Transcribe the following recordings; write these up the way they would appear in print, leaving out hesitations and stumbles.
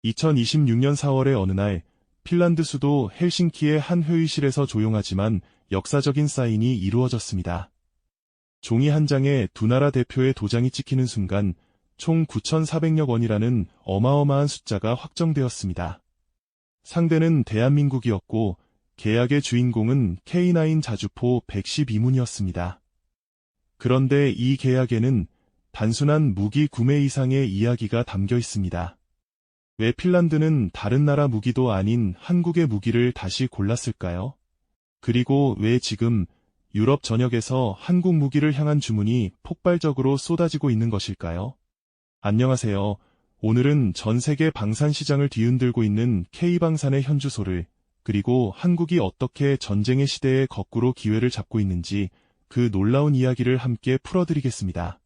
2026년 4월의 어느 날 핀란드 수도 헬싱키의 한 회의실에서 조용하지만 역사적인 사인이 이루어졌습니다. 종이 한 장에 두 나라 대표의 도장이 찍히는 순간 총 9,400여 원이라는 어마어마한 숫자가 확정되었습니다. 상대는 대한민국이었고 계약의 주인공은 K9 자주포 112문이었습니다. 그런데 이 계약에는 단순한 무기 구매 이상의 이야기가 담겨 있습니다. 왜 핀란드는 다른 나라 무기도 아닌 한국의 무기를 다시 골랐을까요? 그리고 왜 지금 유럽 전역에서 한국 무기를 향한 주문이 폭발적으로 쏟아지고 있는 것일까요? 안녕하세요. 오늘은 전 세계 방산 시장을 뒤흔들고 있는 K방산의 현주소를, 그리고 한국이 어떻게 전쟁의 시대에 거꾸로 기회를 잡고 있는지 그 놀라운 이야기를 함께 풀어드리겠습니다.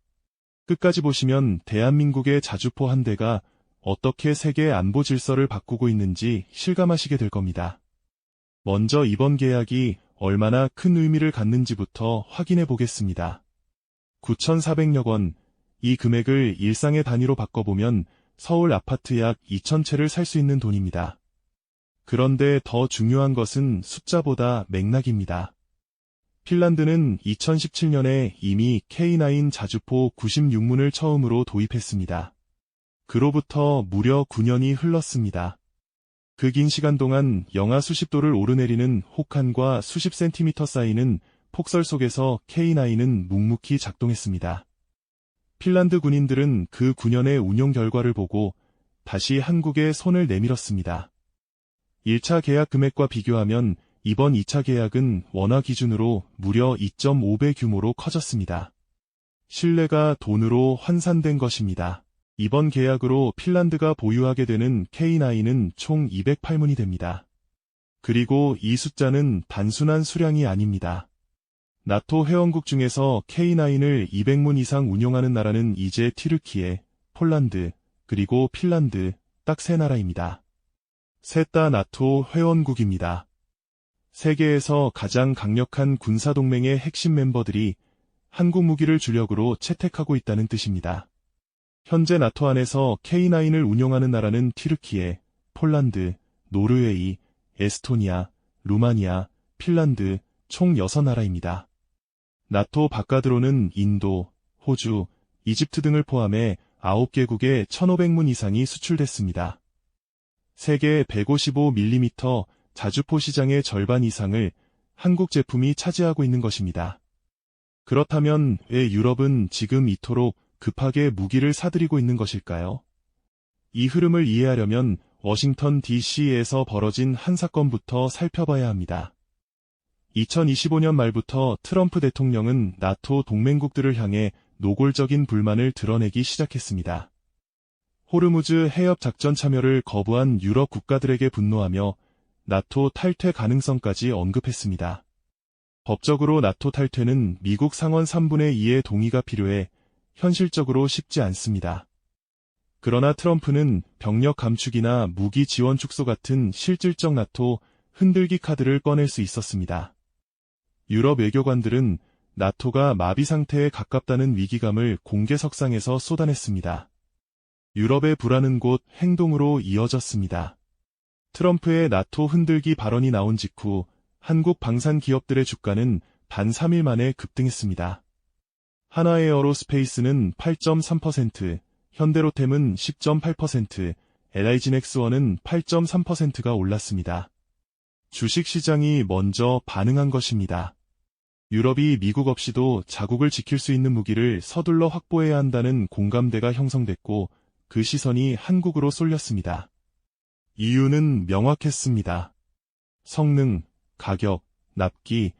끝까지 보시면 대한민국의 자주포 한 대가 어떻게 세계 안보 질서를 바꾸고 있는지 실감하시게 될 겁니다. 먼저 이번 계약이 얼마나 큰 의미를 갖는지부터 확인해 보겠습니다. 9,400여 원, 이 금액을 일상의 단위로 바꿔보면 서울 아파트 약 2,000채를 살 수 있는 돈입니다. 그런데 더 중요한 것은 숫자보다 맥락입니다. 핀란드는 2017년에 이미 K9 자주포 96문을 처음으로 도입했습니다. 그로부터 무려 9년이 흘렀습니다. 그 긴 시간 동안 영하 수십 도를 오르내리는 혹한과 수십 센티미터 쌓이는 폭설 속에서 K9은 묵묵히 작동했습니다. 핀란드 군인들은 그 9년의 운용 결과를 보고 다시 한국에 손을 내밀었습니다. 1차 계약 금액과 비교하면 이번 2차 계약은 원화 기준으로 무려 2.5배 규모로 커졌습니다. 신뢰가 돈으로 환산된 것입니다. 이번 계약으로 핀란드가 보유하게 되는 K9은 총 208문이 됩니다. 그리고 이 숫자는 단순한 수량이 아닙니다. 나토 회원국 중에서 K9을 200문 이상 운용하는 나라는 이제 튀르키예, 폴란드, 그리고 핀란드 딱 세 나라입니다. 셋 다 나토 회원국입니다. 세계에서 가장 강력한 군사동맹의 핵심 멤버들이 한국 무기를 주력으로 채택하고 있다는 뜻입니다. 현재 나토 안에서 K9을 운용하는 나라는 튀르키예, 폴란드, 노르웨이, 에스토니아, 루마니아, 핀란드 총 6나라입니다. 나토 바깥으로는 인도, 호주, 이집트 등을 포함해 9개국에 1,500문 이상이 수출됐습니다. 세계 155mm 자주포 시장의 절반 이상을 한국 제품이 차지하고 있는 것입니다. 그렇다면 왜 유럽은 지금 이토록 급하게 무기를 사들이고 있는 것일까요? 이 흐름을 이해하려면 워싱턴 DC에서 벌어진 한 사건부터 살펴봐야 합니다. 2025년 말부터 트럼프 대통령은 나토 동맹국들을 향해 노골적인 불만을 드러내기 시작했습니다. 호르무즈 해협 작전 참여를 거부한 유럽 국가들에게 분노하며 나토 탈퇴 가능성까지 언급했습니다. 법적으로 나토 탈퇴는 미국 상원 3분의 2의 동의가 필요해 현실적으로 쉽지 않습니다. 그러나 트럼프는 병력 감축이나 무기 지원 축소 같은 실질적 나토 흔들기 카드를 꺼낼 수 있었습니다. 유럽 외교관들은 나토가 마비 상태에 가깝다는 위기감을 공개석상에서 쏟아냈습니다. 유럽의 불안은 곧 행동으로 이어졌습니다. 트럼프의 나토 흔들기 발언이 나온 직후 한국 방산 기업들의 주가는 단 3일 만에 급등했습니다. 하나에어로스페이스는 8.3%, 현대로템은 10.8%, LI진엑스원은 8.3%가 올랐습니다. 주식시장이 먼저 반응한 것입니다. 유럽이 미국 없이도 자국을 지킬 수 있는 무기를 서둘러 확보해야 한다는 공감대가 형성됐고 그 시선이 한국으로 쏠렸습니다. 이유는 명확했습니다. 성능, 가격, 납기,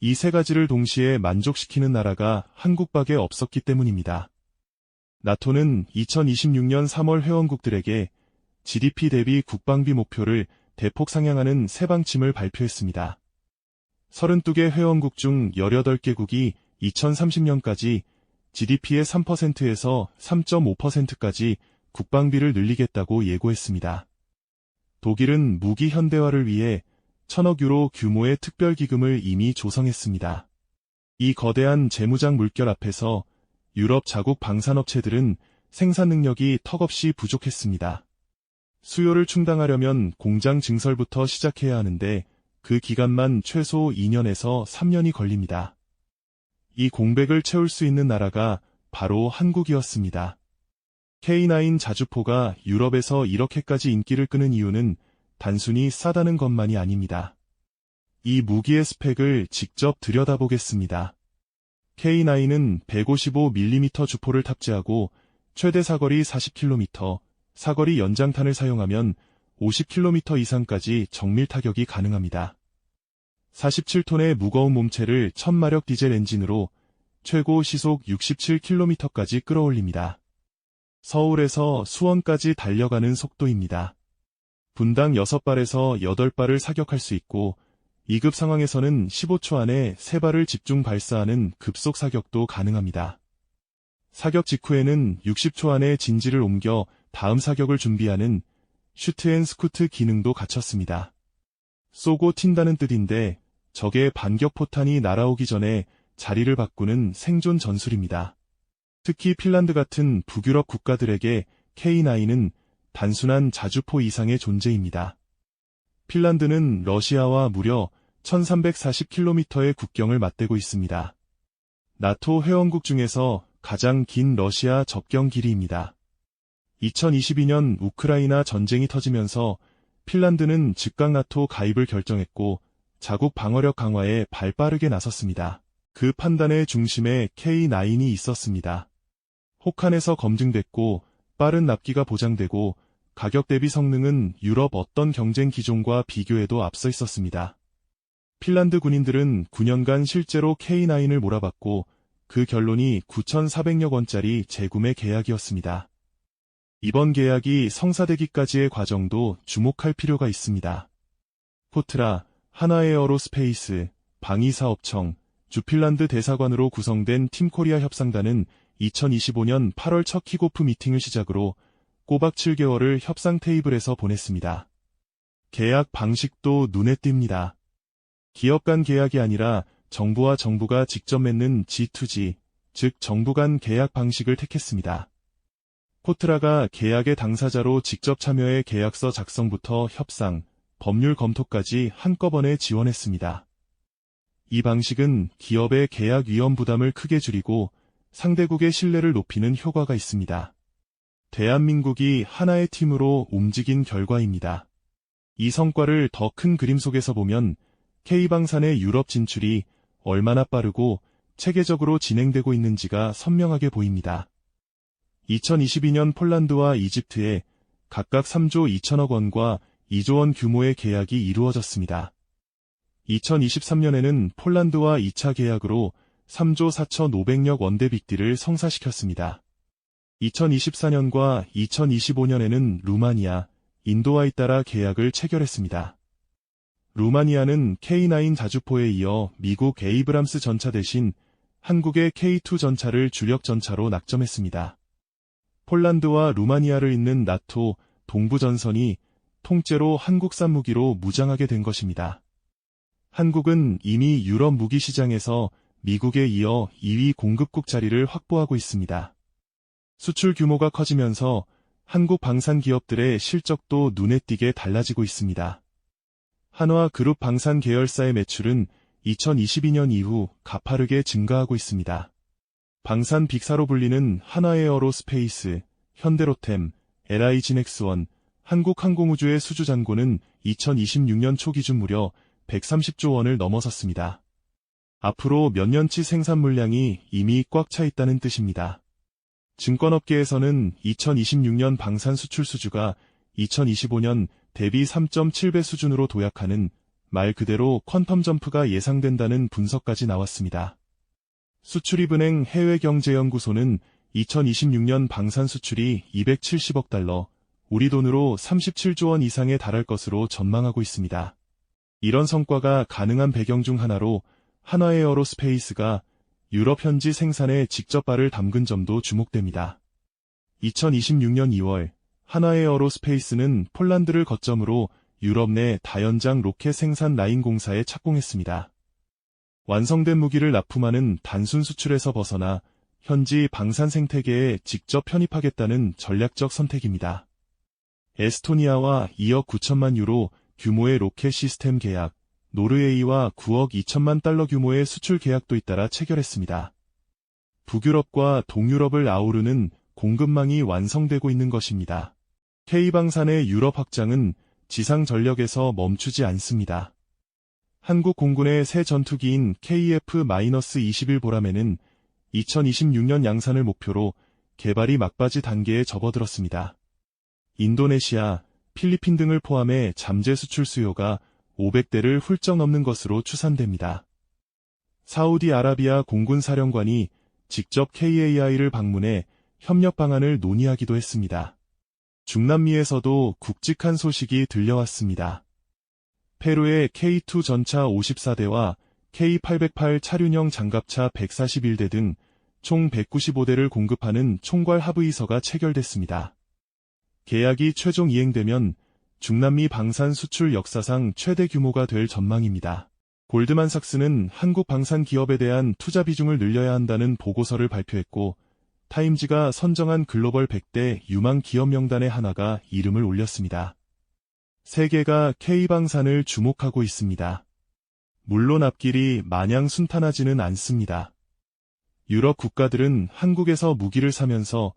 이 세 가지를 동시에 만족시키는 나라가 한국밖에 없었기 때문입니다. 나토는 2026년 3월 회원국들에게 GDP 대비 국방비 목표를 대폭 상향하는 새 방침을 발표했습니다. 32개 회원국 중 18개국이 2030년까지 GDP의 3%에서 3.5%까지 국방비를 늘리겠다고 예고했습니다. 독일은 무기 현대화를 위해 1,000억 유로 규모의 특별기금을 이미 조성했습니다. 이 거대한 재무장 물결 앞에서 유럽 자국 방산업체들은 생산 능력이 턱없이 부족했습니다. 수요를 충당하려면 공장 증설부터 시작해야 하는데 그 기간만 최소 2년에서 3년이 걸립니다. 이 공백을 채울 수 있는 나라가 바로 한국이었습니다. K9 자주포가 유럽에서 이렇게까지 인기를 끄는 이유는 단순히 싸다는 것만이 아닙니다. 이 무기의 스펙을 직접 들여다보겠습니다. K9은 155mm 주포를 탑재하고 최대 사거리 40km, 사거리 연장탄을 사용하면 50km 이상까지 정밀 타격이 가능합니다. 47톤의 무거운 몸체를 1000마력 디젤 엔진으로 최고 시속 67km까지 끌어올립니다. 서울에서 수원까지 달려가는 속도입니다. 분당 6발에서 8발을 사격할 수 있고 2급 상황에서는 15초 안에 3발을 집중 발사하는 급속 사격도 가능합니다. 사격 직후에는 60초 안에 진지를 옮겨 다음 사격을 준비하는 슈트 앤 스쿠트 기능도 갖췄습니다. 쏘고 튄다는 뜻인데 적의 반격포탄이 날아오기 전에 자리를 바꾸는 생존 전술입니다. 특히 핀란드 같은 북유럽 국가들에게 K9은 단순한 자주포 이상의 존재입니다. 핀란드는 러시아와 무려 1340km의 국경을 맞대고 있습니다. 나토 회원국 중에서 가장 긴 러시아 접경 길이입니다. 2022년 우크라이나 전쟁이 터지면서 핀란드는 즉각 나토 가입을 결정했고 자국 방어력 강화에 발빠르게 나섰습니다. 그 판단의 중심에 K9이 있었습니다. 혹한에서 검증됐고 빠른 납기가 보장되고 가격 대비 성능은 유럽 어떤 경쟁 기종과 비교해도 앞서 있었습니다. 핀란드 군인들은 9년간 실제로 K9을 몰아봤고 그 결론이 9,400여 원짜리 재구매 계약이었습니다. 이번 계약이 성사되기까지의 과정도 주목할 필요가 있습니다. 포트라, 하나에어로스페이스, 방위사업청, 주핀란드 대사관으로 구성된 팀코리아 협상단은 2025년 8월 첫 킥오프 미팅을 시작으로 꼬박 7개월을 협상 테이블에서 보냈습니다. 계약 방식도 눈에 띕니다. 기업 간 계약이 아니라 정부와 정부가 직접 맺는 G2G, 즉 정부 간 계약 방식을 택했습니다. 포트라가 계약의 당사자로 직접 참여해 계약서 작성부터 협상, 법률 검토까지 한꺼번에 지원했습니다. 이 방식은 기업의 계약 위험 부담을 크게 줄이고 상대국의 신뢰를 높이는 효과가 있습니다. 대한민국이 하나의 팀으로 움직인 결과입니다. 이 성과를 더 큰 그림 속에서 보면 K방산의 유럽 진출이 얼마나 빠르고 체계적으로 진행되고 있는지가 선명하게 보입니다. 2022년 폴란드와 이집트에 각각 3조 2천억 원과 2조 원 규모의 계약이 이루어졌습니다. 2023년에는 폴란드와 2차 계약으로 3조 4,500억 원대 빅딜을 성사시켰습니다. 2024년과 2025년에는 루마니아, 인도와 잇따라 계약을 체결했습니다. 루마니아는 K9 자주포에 이어 미국 에이브람스 전차 대신 한국의 K2 전차를 주력 전차로 낙점했습니다. 폴란드와 루마니아를 잇는 나토 동부 전선이 통째로 한국산 무기로 무장하게 된 것입니다. 한국은 이미 유럽 무기 시장에서 미국에 이어 2위 공급국 자리를 확보하고 있습니다. 수출 규모가 커지면서 한국 방산 기업들의 실적도 눈에 띄게 달라지고 있습니다. 한화그룹 방산 계열사의 매출은 2022년 이후 가파르게 증가하고 있습니다. 방산 빅사로 불리는 하나에어로스페이스, 현대로템, LI진엑스원, 한국항공우주의 수주 잔고는 2026년 초 기준 무려 130조 원을 넘어섰습니다. 앞으로 몇 년치 생산 물량이 이미 꽉 차 있다는 뜻입니다. 증권업계에서는 2026년 방산 수출 수주가 2025년 대비 3.7배 수준으로 도약하는 말 그대로 퀀텀 점프가 예상된다는 분석까지 나왔습니다. 수출입은행 해외경제연구소는 2026년 방산 수출이 270억 달러, 우리 돈으로 37조 원 이상에 달할 것으로 전망하고 있습니다. 이런 성과가 가능한 배경 중 하나로 하나에어로스페이스가 유럽 현지 생산에 직접 발을 담근 점도 주목됩니다. 2026년 2월 하나에어로스페이스는 폴란드를 거점으로 유럽 내 다연장 로켓 생산 라인 공사에 착공했습니다. 완성된 무기를 납품하는 단순 수출에서 벗어나 현지 방산 생태계에 직접 편입하겠다는 전략적 선택입니다. 에스토니아와 2억 9천만 유로 규모의 로켓 시스템 계약, 노르웨이와 9억 2천만 달러 규모의 수출 계약도 잇따라 체결했습니다. 북유럽과 동유럽을 아우르는 공급망이 완성되고 있는 것입니다. K방산의 유럽 확장은 지상 전력에서 멈추지 않습니다. 한국 공군의 새 전투기인 KF-21 보라매는 2026년 양산을 목표로 개발이 막바지 단계에 접어들었습니다. 인도네시아, 필리핀 등을 포함해 잠재 수출 수요가 500대를 훌쩍 넘는 것으로 추산됩니다. 사우디아라비아 공군 사령관이 직접 KAI를 방문해 협력 방안을 논의하기도 했습니다. 중남미에서도 굵직한 소식이 들려왔습니다. 페루의 K2 전차 54대와 K808 차륜형 장갑차 141대 등 총 195대를 공급하는 총괄 합의서가 체결됐습니다. 계약이 최종 이행되면 중남미 방산 수출 역사상 최대 규모가 될 전망입니다. 골드만삭스는 한국 방산 기업에 대한 투자 비중을 늘려야 한다는 보고서를 발표했고, 타임지가 선정한 글로벌 100대 유망 기업 명단의 하나가 이름을 올렸습니다. 세계가 K방산을 주목하고 있습니다. 물론 앞길이 마냥 순탄하지는 않습니다. 유럽 국가들은 한국에서 무기를 사면서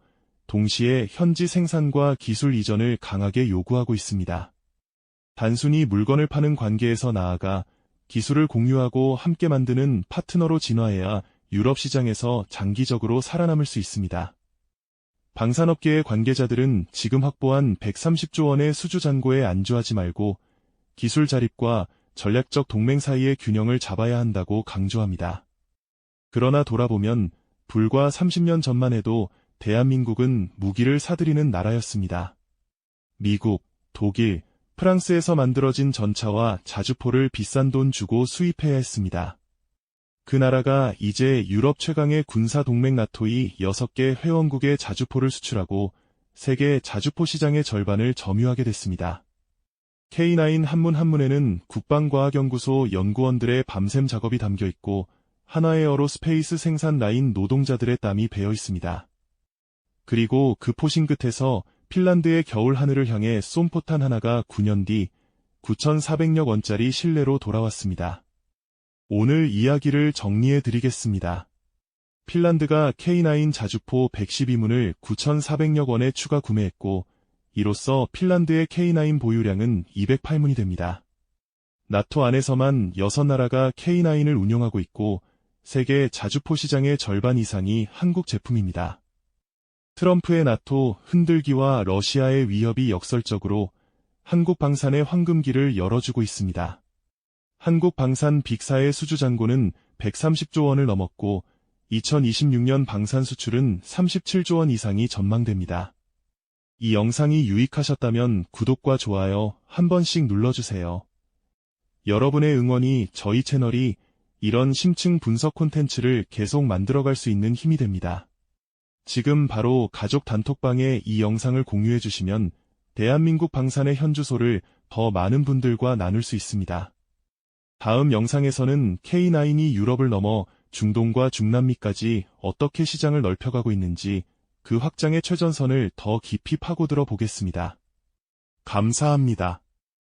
동시에 현지 생산과 기술 이전을 강하게 요구하고 있습니다. 단순히 물건을 파는 관계에서 나아가 기술을 공유하고 함께 만드는 파트너로 진화해야 유럽 시장에서 장기적으로 살아남을 수 있습니다. 방산업계의 관계자들은 지금 확보한 130조 원의 수주 잔고에 안주하지 말고 기술 자립과 전략적 동맹 사이의 균형을 잡아야 한다고 강조합니다. 그러나 돌아보면 불과 30년 전만 해도 대한민국은 무기를 사들이는 나라였습니다. 미국, 독일, 프랑스에서 만들어진 전차와 자주포를 비싼 돈 주고 수입해야 했습니다. 그 나라가 이제 유럽 최강의 군사동맹 나토의 6개 회원국에 자주포를 수출하고 세계 자주포 시장의 절반을 점유하게 됐습니다. K9 한문 한문에는 국방과학연구소 연구원들의 밤샘 작업이 담겨 있고 한화에어로스페이스 생산 라인 노동자들의 땀이 배어 있습니다. 그리고 그 포신 끝에서 핀란드의 겨울 하늘을 향해 쏜 포탄 하나가 9년 뒤 9,400여 원짜리 실내로 돌아왔습니다. 오늘 이야기를 정리해 드리겠습니다. 핀란드가 K9 자주포 112문을 9,400여 원에 추가 구매했고, 이로써 핀란드의 K9 보유량은 208문이 됩니다. 나토 안에서만 6나라가 K9을 운용하고 있고, 세계 자주포 시장의 절반 이상이 한국 제품입니다. 트럼프의 나토 흔들기와 러시아의 위협이 역설적으로 한국 방산의 황금기를 열어주고 있습니다. 한국 방산 빅4의 수주 잔고는 130조 원을 넘었고 2026년 방산 수출은 37조 원 이상이 전망됩니다. 이 영상이 유익하셨다면 구독과 좋아요 한 번씩 눌러주세요. 여러분의 응원이 저희 채널이 이런 심층 분석 콘텐츠를 계속 만들어갈 수 있는 힘이 됩니다. 지금 바로 가족 단톡방에 이 영상을 공유해 주시면 대한민국 방산의 현주소를 더 많은 분들과 나눌 수 있습니다. 다음 영상에서는 K9이 유럽을 넘어 중동과 중남미까지 어떻게 시장을 넓혀가고 있는지 그 확장의 최전선을 더 깊이 파고들어 보겠습니다. 감사합니다.